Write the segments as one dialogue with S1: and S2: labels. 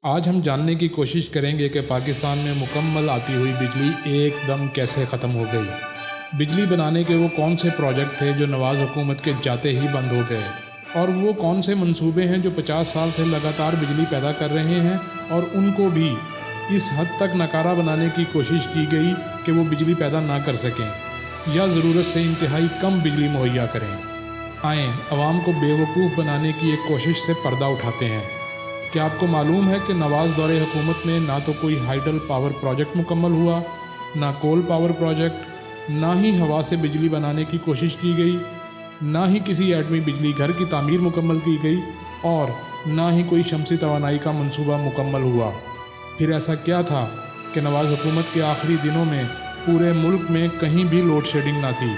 S1: आज हम जानने की कोशिश करेंगे कि पाकिस्तान में मुकम्मल आती हुई बिजली एकदम कैसे ख़त्म हो गई। बिजली बनाने के वो कौन से प्रोजेक्ट थे जो नवाज़ हुकूमत के जाते ही बंद हो गए, और वो कौन से मंसूबे हैं जो 50 साल से लगातार बिजली पैदा कर रहे हैं और उनको भी इस हद तक नकारा बनाने की कोशिश की गई कि वो बिजली पैदा ना कर सकें या ज़रूरत से इंतहाई कम बिजली मुहैया करें। आएँ आवाम को बेवकूफ़ बनाने की एक कोशिश से पर्दा उठाते हैं। क्या आपको मालूम है कि नवाज़ दौरे हुकूमत में ना तो कोई हाइडल पावर प्रोजेक्ट मुकम्मल हुआ, ना कोल पावर प्रोजेक्ट, ना ही हवा से बिजली बनाने की कोशिश की गई, ना ही किसी एटमी बिजली घर की तामीर मुकम्मल की गई और ना ही कोई शमसी तवानाई का मंसूबा मुकम्मल हुआ। फिर ऐसा क्या था कि नवाज़ हुकूमत के आखिरी दिनों में पूरे मुल्क में कहीं भी लोड शेडिंग ना थी।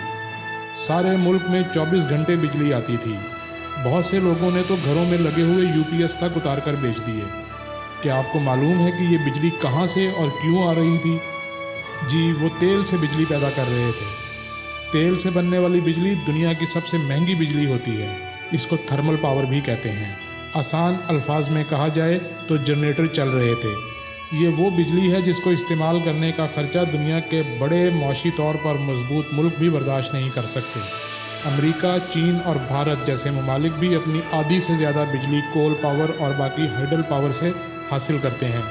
S1: सारे मुल्क में 24 घंटे बिजली आती थी। बहुत से लोगों ने तो घरों में लगे हुए यूपीएस तक उतार कर बेच दिए। क्या आपको मालूम है कि ये बिजली कहाँ से और क्यों आ रही थी? जी, वो तेल से बिजली पैदा कर रहे थे। तेल से बनने वाली बिजली दुनिया की सबसे महंगी बिजली होती है। इसको थर्मल पावर भी कहते हैं। आसान अल्फाज में कहा जाए तो जनरेटर चल रहे थे। ये वो बिजली है जिसको इस्तेमाल करने का खर्चा दुनिया के बड़े मौशी तौर पर मजबूत मुल्क भी बर्दाश्त नहीं कर सकते। अमेरिका, चीन और भारत जैसे ममालिक भी अपनी आधी से ज़्यादा बिजली कोल पावर और बाकी हाइडल पावर से हासिल करते हैं,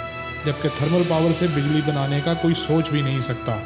S1: जबकि थर्मल पावर से बिजली बनाने का कोई सोच भी नहीं सकता।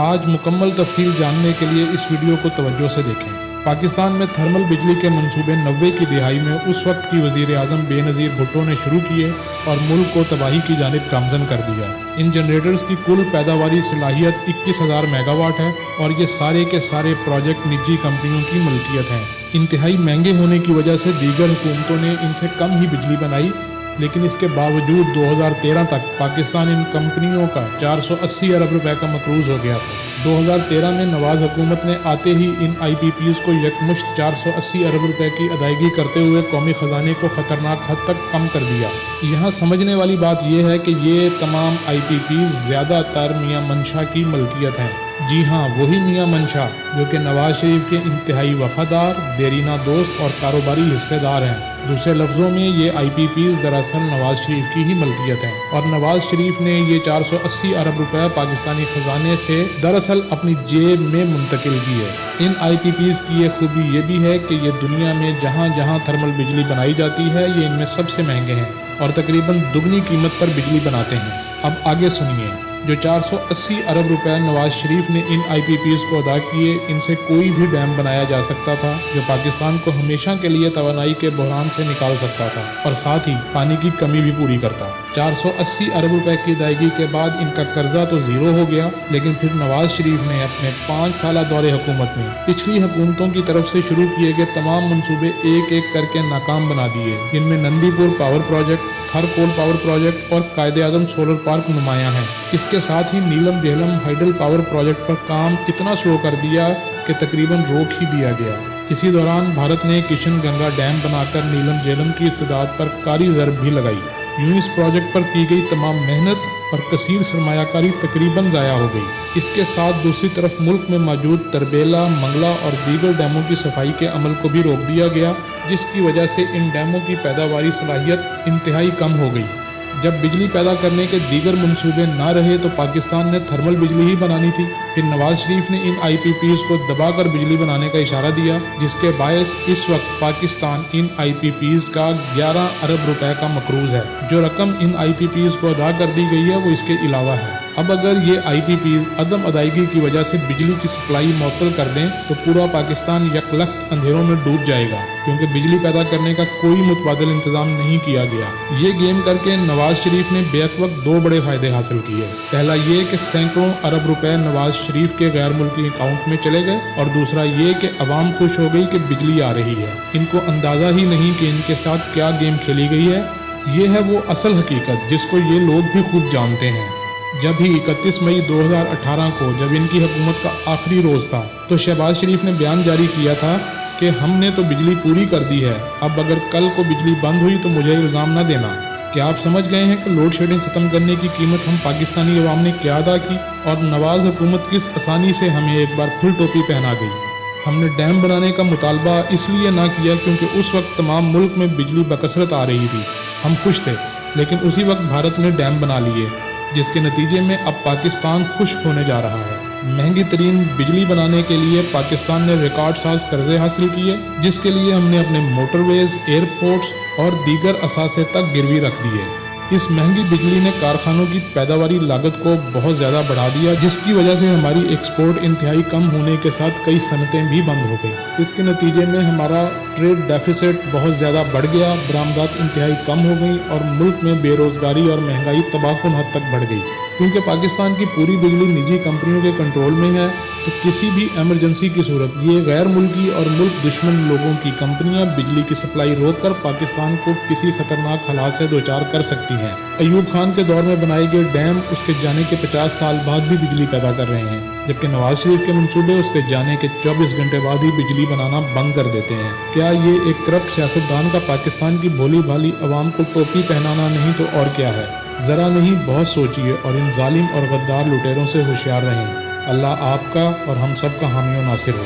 S1: आज मुकम्मल तफसील जानने के लिए इस वीडियो को तवज्जो से देखें। पाकिस्तान में थर्मल बिजली के मंसूबे 90 की दिहाई में उस वक्त की वज़ीर आज़म बेनज़ीर भुट्टो ने शुरू किए और मुल्क को तबाही की जानिब गामज़न कर दिया। इन जनरेटर्स की कुल पैदावारी सलाहियत 21,000 मेगावाट है और ये सारे के सारे प्रोजेक्ट निजी कंपनियों की मलकियत हैं। इंतहाई महंगे होने की वजह से दीगर हुकूमतों ने इनसे कम ही बिजली बनाई, लेकिन इसके बावजूद 2013 तक पाकिस्तान इन कंपनियों का 480 अरब रुपए का मकरूज़ हो गया था। 2013 में नवाज़ हुकूमत ने आते ही इन IPPs को यकमुश्त 480 अरब रुपए की अदायगी करते हुए कौमी ख़जाने को ख़तरनाक हद तक कम कर दिया। यहाँ समझने वाली बात यह है कि ये तमाम IPPs ज़्यादातर मियाँ मंशा की मलकियत हैं। जी हाँ, वही मियाँ मंशा जो कि नवाज शरीफ के इंतहाई वफादार, देरीना दोस्त और कारोबारी हिस्सेदार हैं। दूसरे लफ्ज़ों में ये IPPs दरअसल नवाज शरीफ की ही मलकियत हैं और नवाज शरीफ ने ये 480 अरब रुपए पाकिस्तानी खजाने से दरअसल अपनी जेब में मुंतकिल की है। इन IPPs की ये खूबी ये भी है कि ये दुनिया में जहाँ जहाँ थर्मल बिजली बनाई जाती है ये इनमें सबसे महंगे हैं और तकरीबन दुगनी कीमत पर बिजली बनाते हैं। अब आगे सुनिए। जो 480 अरब रुपए नवाज शरीफ ने इन IPPs को अदा किए, इनसे कोई भी डैम बनाया जा सकता था जो पाकिस्तान को हमेशा के लिए तवानाई के बहरान से निकाल सकता था और साथ ही पानी की कमी भी पूरी करता। 480 अरब रुपए की अदायगी के बाद इनका कर्जा तो ज़ीरो हो गया, लेकिन फिर नवाज शरीफ ने अपने 5 साल दौरे हुकूमत में पिछली हुकूमतों की तरफ से शुरू किए गए तमाम मनसूबे एक एक करके नाकाम बना दिए, जिनमें नंदीपुर पावर प्रोजेक्ट, थर कोल पावर प्रोजेक्ट और कायदे-आज़म सोलर पार्क नुमायां हैं। इसके साथ ही नीलम जेहलम हाइडल पावर प्रोजेक्ट पर काम इतना स्लो कर दिया कि तकरीबन रोक ही दिया गया। इसी दौरान भारत ने किशन गंगा डैम बनाकर नीलम जेहलम की इस्तेदाद पर कारी ज़रब भी लगाई। यूं इस प्रोजेक्ट पर की गई तमाम मेहनत और कसीर सरमायाकारी तकरीबन ज़ाया हो गई। इसके साथ दूसरी तरफ मुल्क में मौजूद तरबेला, मंगला और दीगर डैमों की सफाई के अमल को भी रोक दिया गया, जिसकी वजह से इन डैमों की पैदावारी सलाहियत इंतहाई कम हो गई। जब बिजली पैदा करने के दीगर मंसूबे ना रहे तो पाकिस्तान ने थर्मल बिजली ही बनानी थी। फिर नवाज शरीफ ने इन IPPs को दबाकर बिजली बनाने का इशारा दिया, जिसके बायस इस वक्त पाकिस्तान इन IPPs का 11 अरब रुपए का मकरूज़ है। जो रकम इन IPPs को अदा कर दी गई है वो इसके अलावा है। अब अगर ये IPPs अदम अदायगी की वजह से बिजली की सप्लाई मुअत्तल कर दें तो पूरा पाकिस्तान यकलख्त अंधेरों में डूब जाएगा, क्योंकि बिजली पैदा करने का कोई मुतबादिल इंतजाम नहीं किया गया। ये गेम करके नवाज शरीफ ने बेवक्त वक्त 2 बड़े फायदे हासिल किए। पहला ये कि सैकड़ों अरब रुपए नवाज शरीफ के गैर मुल्की अकाउंट में चले गए और दूसरा ये कि अवाम खुश हो गई कि बिजली आ रही है। इनको अंदाज़ा ही नहीं कि इनके साथ क्या गेम खेली गई है। ये है वो असल हकीकत जिसको ये लोग भी खुद जानते हैं। जब ही 31 मई 2018 को जब इनकी हुकूमत का आखिरी रोज़ था तो शहबाज शरीफ ने बयान जारी किया था कि हमने तो बिजली पूरी कर दी है, अब अगर कल को बिजली बंद हुई तो मुझे इल्ज़ाम न देना। क्या आप समझ गए हैं कि लोड शेडिंग ख़त्म करने की कीमत हम पाकिस्तानी अवाम ने क्या अदा की और नवाज़ हुकूमत किस आसानी से हमें एक बार फिर टोपी पहना गई। हमने डैम बनाने का मुतालबा इसलिए ना किया क्योंकि उस वक्त तमाम मुल्क में बिजली बकसरत आ रही थी। हम खुश थे। लेकिन उसी वक्त भारत ने डैम बना लिए, जिसके नतीजे में अब पाकिस्तान खुश्क होने जा रहा है। महंगी तरीन बिजली बनाने के लिए पाकिस्तान ने रिकॉर्ड साज कर्जे हासिल किए, जिसके लिए हमने अपने मोटरवेज, एयरपोर्ट्स और दीगर असासे तक गिरवी रख दिए। इस महंगी बिजली ने कारखानों की पैदावारी लागत को बहुत ज़्यादा बढ़ा दिया, जिसकी वजह से हमारी एक्सपोर्ट इंतहाई कम होने के साथ कई सनतें भी बंद हो गई। इसके नतीजे में हमारा ट्रेड डेफिसिट बहुत ज़्यादा बढ़ गया, बरामदात इंतहाई कम हो गई और मुल्क में बेरोज़गारी और महंगाई तबाहकुन हद तक बढ़ गई। क्योंकि पाकिस्तान की पूरी बिजली निजी कंपनियों के कंट्रोल में है, तो किसी भी एमरजेंसी की सूरत ये गैर मुल्की और मुल्क दुश्मन लोगों की कंपनियां बिजली की सप्लाई रोककर पाकिस्तान को किसी खतरनाक हालात से दोचार कर सकती हैं। अयूब खान के दौर में बनाए गए डैम उसके जाने के 50 साल बाद भी बिजली पैदा कर रहे हैं, जबकि नवाज शरीफ के मंसूबे उसके जाने के 24 घंटे बाद ही बिजली बनाना बंद कर देते हैं। क्या ये एक करप्ट सियासतदान का पाकिस्तान की भोली भाली अवाम को टोपी पहनाना नहीं तो और क्या है? ज़रा नहीं बहुत सोचिए और इन जालिम और गद्दार लुटेरों से होशियार रहें। अल्लाह आपका और हम सब का हामी और नासिर हो।